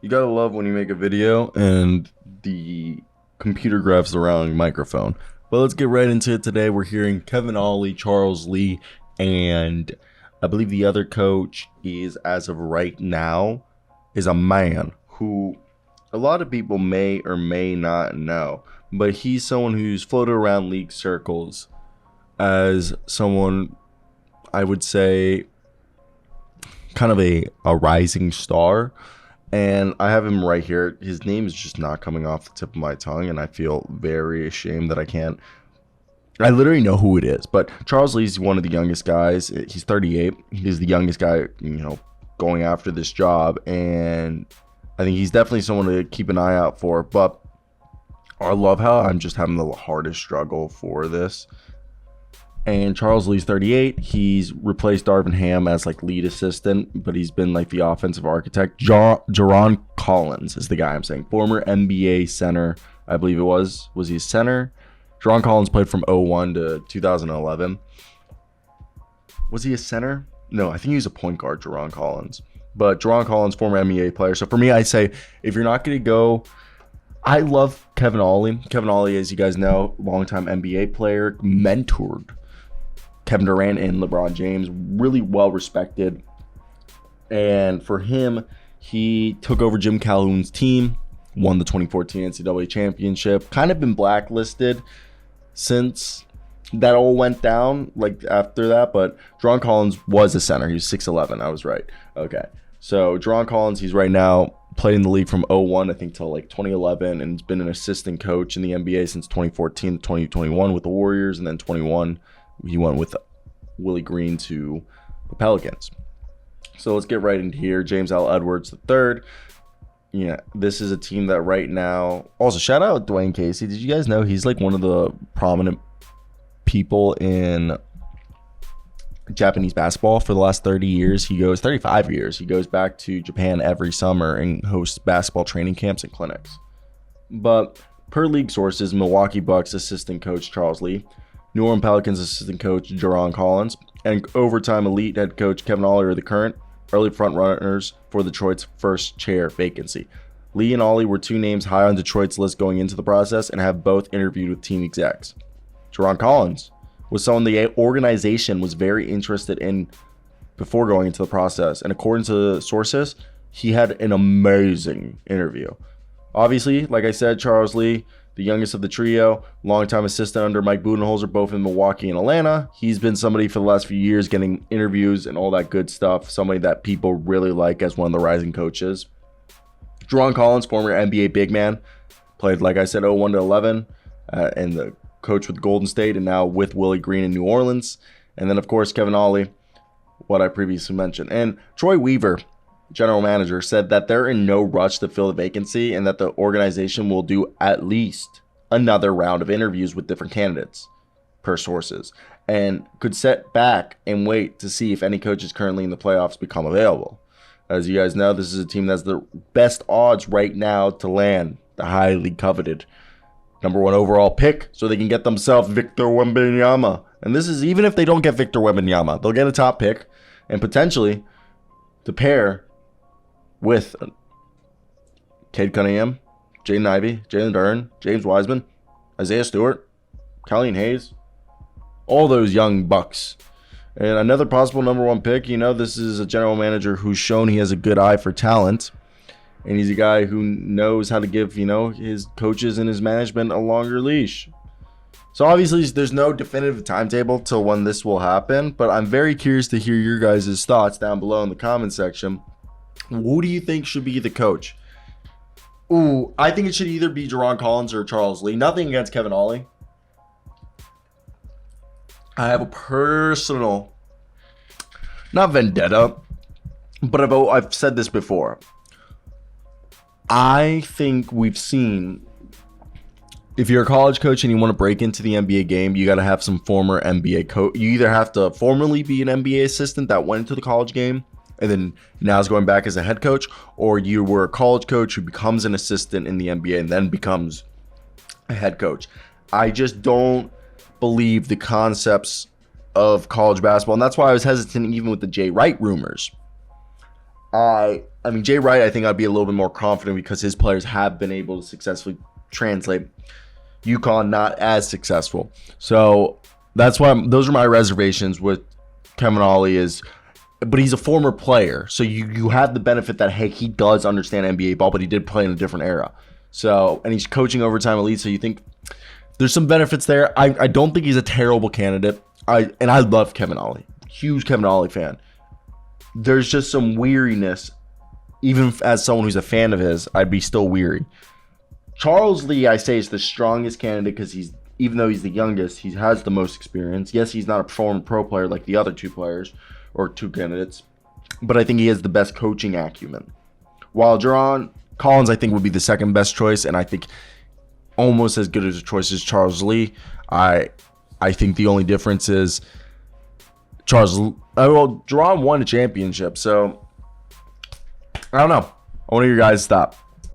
You gotta love when you make a video and the computer grabs the wrong microphone. But let's get right into it today. We're hearing Kevin Ollie, Charles Lee, and I believe the other coach is, as of right now, is a man who a lot of people may or may not know. But he's someone who's floated around league circles as someone, I would say, kind of a rising star. And I have him right here. His name is just not coming off the tip of my tongue, and I feel very ashamed that I can't. I literally know who it is, but Charles Lee's one of the youngest guys. He's 38. He's the youngest guy, going after this job, and I think he's definitely someone to keep an eye out for. But I love how I'm just having the hardest struggle for this. And Charles Lee's 38. He's replaced Darvin Ham as lead assistant, but he's been the offensive architect. Jarron Collins is the guy I'm saying. Former NBA center, I believe it was. Was he a center? Jarron Collins played from 01 to 2011. Was he a center? No, I think he was a point guard, Jarron Collins. But Jarron Collins, former NBA player. So for me, I say, if you're not going to go, I love Kevin Ollie. Kevin Ollie, as you guys know, longtime NBA player, mentored Kevin Durant and LeBron James, really well respected. And for him, he took over Jim Calhoun's team, won the 2014 NCAA championship, kind of been blacklisted since that all went down, after that. But Jarron Collins was a center. He was 6'11". I was right. Okay. So Jarron Collins, he's right now played in the league from 01, I think, till 2011, and has been an assistant coach in the NBA since 2014 to 2021 with the Warriors, and then 21. He went with Willie Green to the Pelicans. So let's get right into here. James L. Edwards III. Yeah, this is a team that right now. Also, shout out Dwayne Casey. Did you guys know he's one of the prominent people in Japanese basketball for the last 30 years? 35 years. He goes back to Japan every summer and hosts basketball training camps and clinics. But per league sources, Milwaukee Bucks assistant coach Charles Lee, New Orleans Pelicans assistant coach Jarron Collins, and overtime elite head coach Kevin Ollie are the current early front runners for Detroit's first chair vacancy. Lee and Ollie were two names high on Detroit's list going into the process and have both interviewed with team execs. Jarron Collins was someone the organization was very interested in before going into the process, and according to sources, he had an amazing interview. Obviously, like I said, Charles Lee, the youngest of the trio, longtime assistant under Mike Budenholzer, both in Milwaukee and Atlanta. He's been somebody for the last few years getting interviews and all that good stuff, somebody that people really like as one of the rising coaches. Jarron Collins, former NBA big man, played, like I said, 01 to 11, and the coach with Golden State, and now with Willie Green in New Orleans. And then, of course, Kevin Ollie, what I previously mentioned. And Troy Weaver, general manager, said that they're in no rush to fill the vacancy and that the organization will do at least another round of interviews with different candidates, per sources, and could sit back and wait to see if any coaches currently in the playoffs become available. As you guys know, this is a team that's the best odds right now to land the highly coveted number 1 overall pick, so they can get themselves Victor Wembanyama. And this is even if they don't get Victor Wembanyama, they'll get a top pick and potentially to pair with Cade Cunningham, Jaden Ivey, Jalen Duren, James Wiseman, Isaiah Stewart, Colleen Hayes, all those young bucks. And another possible number 1 pick, this is a general manager who's shown he has a good eye for talent. And he's a guy who knows how to give, his coaches and his management a longer leash. So obviously there's no definitive timetable till when this will happen, but I'm very curious to hear your guys' thoughts down below in the comment section. Who do you think should be the coach? Ooh, I think it should either be Jarron Collins or Charles Lee. Nothing against Kevin Ollie. I have a personal, not vendetta, but I've said this before. I think we've seen, if you're a college coach and you want to break into the NBA game, you got to have some former NBA coach. You either have to formerly be an NBA assistant that went into the college game and then now is going back as a head coach, or you were a college coach who becomes an assistant in the NBA and then becomes a head coach. I just don't believe the concepts of college basketball, and that's why I was hesitant even with the Jay Wright rumors. I I mean, Jay Wright, I think I'd be a little bit more confident because his players have been able to successfully translate. UConn not as successful. So that's why those are my reservations with Kevin Ollie but he's a former player. So you have the benefit that, hey, he does understand NBA ball, but he did play in a different era. So, and he's coaching overtime elite. So you think there's some benefits there. I don't think he's a terrible candidate. I love Kevin Ollie. Huge Kevin Ollie fan. There's just some weariness. Even as someone who's a fan of his, I'd be still weary. Charles Lee, I say, is the strongest candidate because even though he's the youngest, he has the most experience. Yes, he's not a former pro player like the other two players or two candidates, but I think he has the best coaching acumen. While Jarron Collins, I think, would be the second best choice, and I think almost as good as a choice as Charles Lee. I think the only difference is Jarron won a championship, so I don't know. I want to hear your guys' thought.